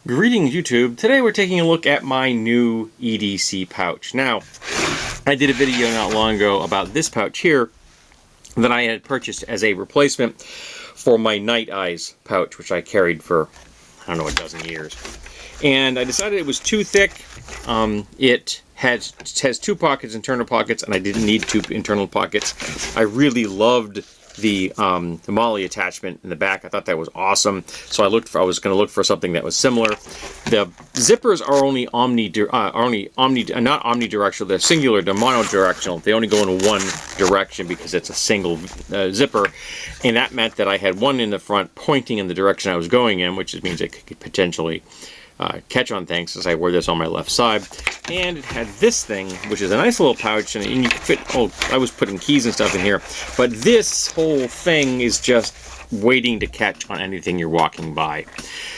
Greetings YouTube. Today we're taking a look at my new EDC pouch. Now, I did a video not long ago about this pouch here that I had purchased as a replacement for my Night Eyes pouch, which I carried for, I don't know, a dozen years. And I decided it was too thick. It has two pockets, internal pockets, and I didn't need two internal pockets. I really loved the MOLLE attachment in the back. I thought that was awesome. So I was going to look for something that was similar. The zippers are only not omnidirectional. They're singular. They're monodirectional. They only go in one direction because it's a single zipper, and that meant that I had one in the front pointing in the direction I was going in, which means it could potentially catch on things, as I wore this on my left side. And it had this thing, which is a nice little pouch, and you can fit, I was putting keys and stuff in here, but this whole thing is just waiting to catch on anything you're walking by.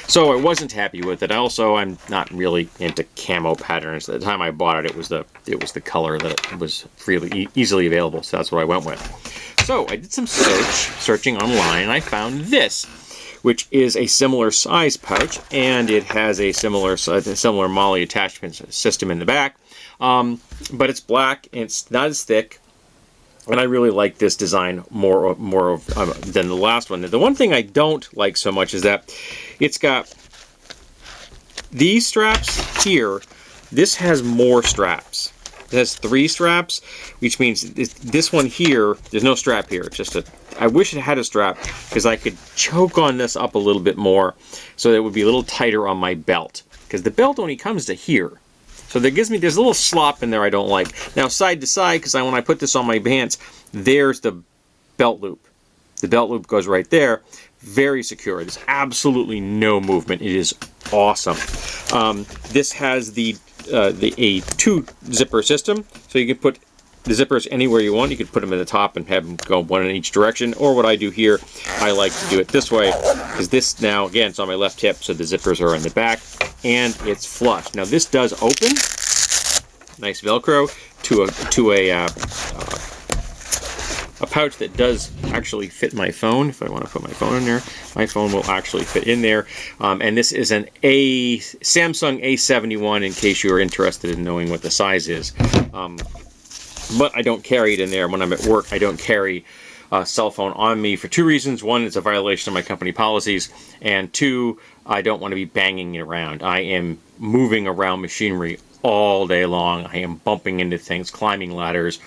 So I wasn't happy with it. Also, I'm not really into camo patterns. At the time I bought it, it was the color that was freely, easily available, so that's what I went with. So I did some searching online, and I found this, which is a similar size pouch, and it has a similar MOLLE attachment system in the back, but it's black and it's not as thick, and I really like this design more than the last one. The one thing I don't like so much is that it's got these straps here. This has more straps. It has 3 straps, which means this one here, there's no strap here. It's just I wish it had a strap, because I could choke on this up a little bit more so that it would be a little tighter on my belt, because the belt only comes to here. So there's a little slop in there I don't like. Now side to side, because when I put this on my pants, there's the belt loop. The belt loop goes right there. Very secure. There's absolutely no movement. It is awesome. This has a 2-zipper system, so you can put the zippers anywhere you want. You could put them in the top and have them go one in each direction, or what I do here, I like to do it this way, because this now, again, it's on my left hip, so the zippers are in the back, and it's flush. Now this does open, nice Velcro, to a pouch that does actually fit my phone. If I want to put my phone in there, my phone will actually fit in there. And this is an Samsung A71, in case you are interested in knowing what the size is. But I don't carry it in there. When I'm at work, I don't carry a cell phone on me for 2 reasons. 1, it's a violation of my company policies, and 2, I don't want to be banging it around. I am moving around machinery all day long. I am bumping into things, climbing ladders.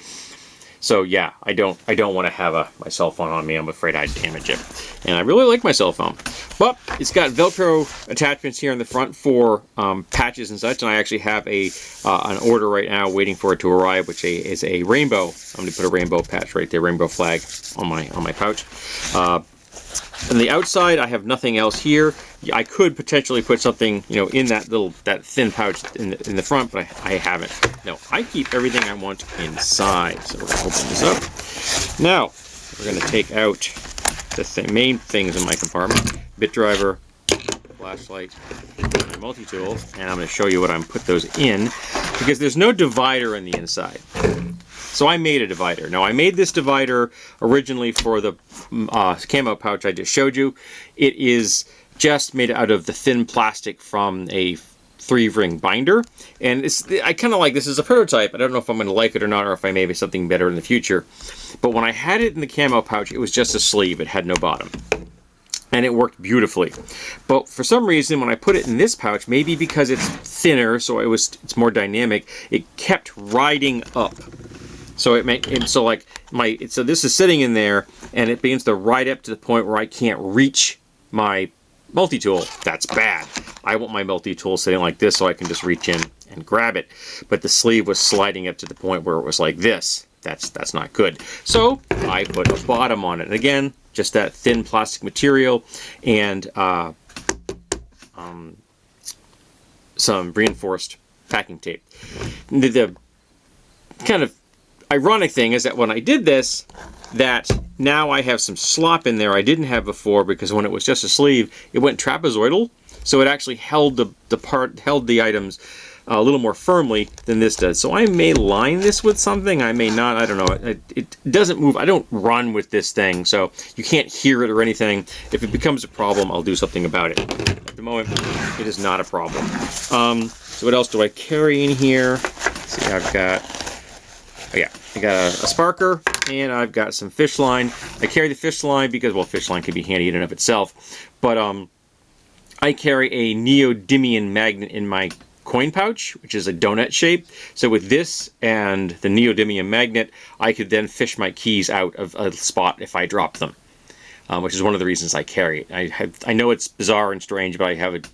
So yeah, I don't want to have my cell phone on me. I'm afraid I'd damage it. And I really like my cell phone. But it's got Velcro attachments here in the front for patches and such. And I actually have an order right now waiting for it to arrive, which is a rainbow. I'm going to put a rainbow patch right there, rainbow flag on my pouch. On the outside, I have nothing else here. I could potentially put something, in that thin pouch in the front, but I haven't. No, I keep everything I want inside. So we're going to open this up. Now, we're going to take out the main things in my compartment: bit driver, flashlight, my multi-tool, and I'm going to show you what I'm put those in, because there's no divider on the inside. So I made a divider. Now I made this divider originally for the camo pouch I just showed you. It is just made out of the thin plastic from a 3-ring binder, and I kind of like this as a prototype. I don't know if I'm going to like it or not, or if I may have something better in the future. But when I had it in the camo pouch, it was just a sleeve. It had no bottom. And it worked beautifully. But for some reason, when I put it in this pouch, maybe because it's thinner, so it's more dynamic, it kept riding up. So so this is sitting in there, and it begins to ride up to the point where I can't reach my multi-tool. That's bad. I want my multi-tool sitting like this so I can just reach in and grab it. But the sleeve was sliding up to the point where it was like this. That's not good. So I put a bottom on it. And again, just that thin plastic material and some reinforced packing tape. The kind of ironic thing is that when I did this, that now I have some slop in there I didn't have before, because when it was just a sleeve, it went trapezoidal, so it actually held the items a little more firmly than this does. So I may line this with something, I may not, I don't know. It doesn't move. I don't run with this thing, so you can't hear it or anything. If it becomes a problem, I'll do something about it. At the moment, it is not a problem. So what else do I carry in here? Let's see, I've got, oh yeah, I got a sparker, and I've got some fish line. I carry the fish line because, well, fish line can be handy in and of itself, but I carry a neodymium magnet in my coin pouch, which is a donut shape. So with this and the neodymium magnet, I could then fish my keys out of a spot if I drop them, which is one of the reasons I carry it. I know it's bizarre and strange, but I have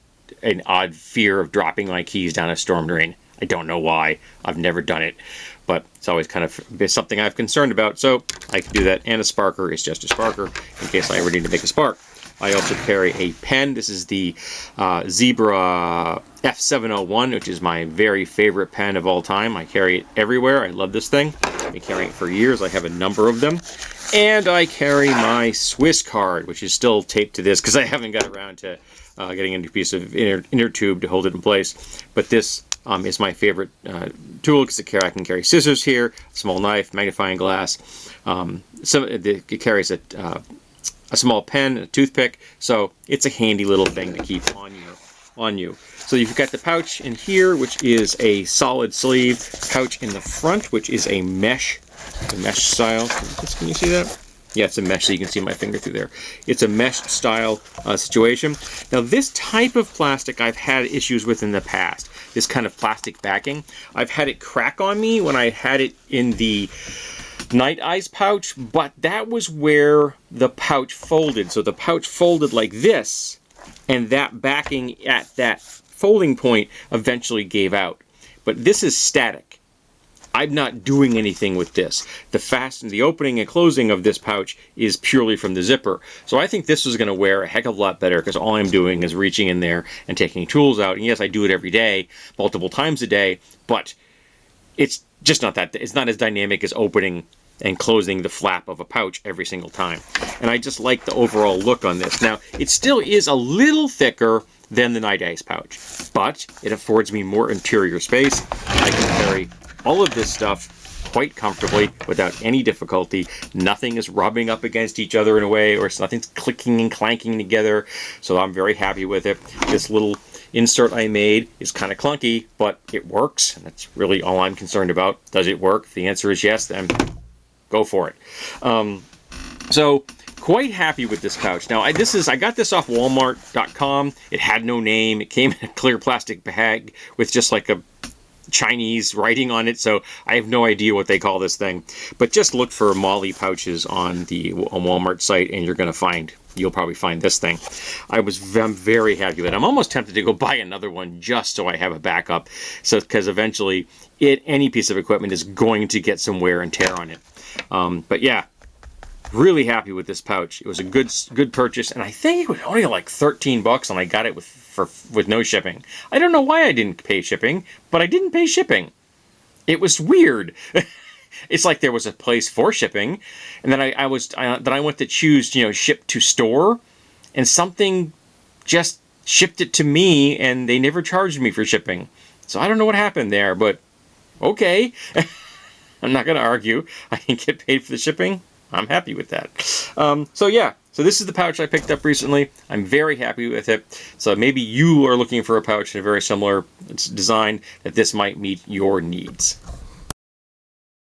an odd fear of dropping my keys down a storm drain. I don't know why. I've never done it, but it's always kind of been something I've concerned about. So I can do that, and a sparker is just a sparker in case I ever need to make a spark. I also carry a pen. This is the Zebra F701, which is my very favorite pen of all time. I carry it everywhere. I love this thing. I've been carrying it for years. I have a number of them. And I carry my Swiss card, which is still taped to this because I haven't got around to getting a piece of inner tube to hold it in place. But this is my favorite tool because I can carry scissors here, a small knife, magnifying glass. It carries a small pen, a toothpick, so it's a handy little thing to keep on you. So you've got the pouch in here, which is a solid sleeve, pouch in the front, which is a mesh style. Can you see that? Yeah, it's a mesh, so you can see my finger through there. It's a mesh style situation. Now, this type of plastic I've had issues with in the past. This kind of plastic backing. I've had it crack on me when I had it in the Night Eyes pouch, but that was where the pouch folded. So the pouch folded like this, and that backing at that folding point eventually gave out. But this is static. I'm not doing anything with this. The opening and closing of this pouch is purely from the zipper. So I think this is going to wear a heck of a lot better because all I'm doing is reaching in there and taking tools out. And yes, I do it every day, multiple times a day, but it's just not that. It's not as dynamic as opening and closing the flap of a pouch every single time. And I just like the overall look on this. Now, it still is a little thicker than the Night Eyes pouch, but it affords me more interior space. I can carry all of this stuff quite comfortably without any difficulty. Nothing is rubbing up against each other in a way, or nothing's clicking and clanking together. So I'm very happy with it. This little insert I made is kind of clunky, but it works. And that's really all I'm concerned about. Does it work? If the answer is yes, then go for it. So quite happy with this pouch. Now I got this off Walmart.com. It had no name. It came in a clear plastic bag with just like a Chinese writing on it, so I have no idea what they call this thing. But just look for MOLLE pouches on the Walmart site, and you'll probably find this thing. I'm very happy with it. I'm almost tempted to go buy another one just so I have a backup. So because eventually any piece of equipment is going to get some wear and tear on it. But yeah, really happy with this pouch. It was a good purchase, and I think it was only like $13, and I got it with no shipping. I don't know why I didn't pay shipping, but I didn't pay shipping. It was weird. It's like there was a place for shipping, and then I went to choose, ship to store, and something just shipped it to me, and they never charged me for shipping. So I don't know what happened there, but okay. I'm not going to argue. I can get paid for the shipping. I'm happy with that. So yeah, so this is the pouch I picked up recently. I'm very happy with it. So maybe you are looking for a pouch in a very similar design that this might meet your needs.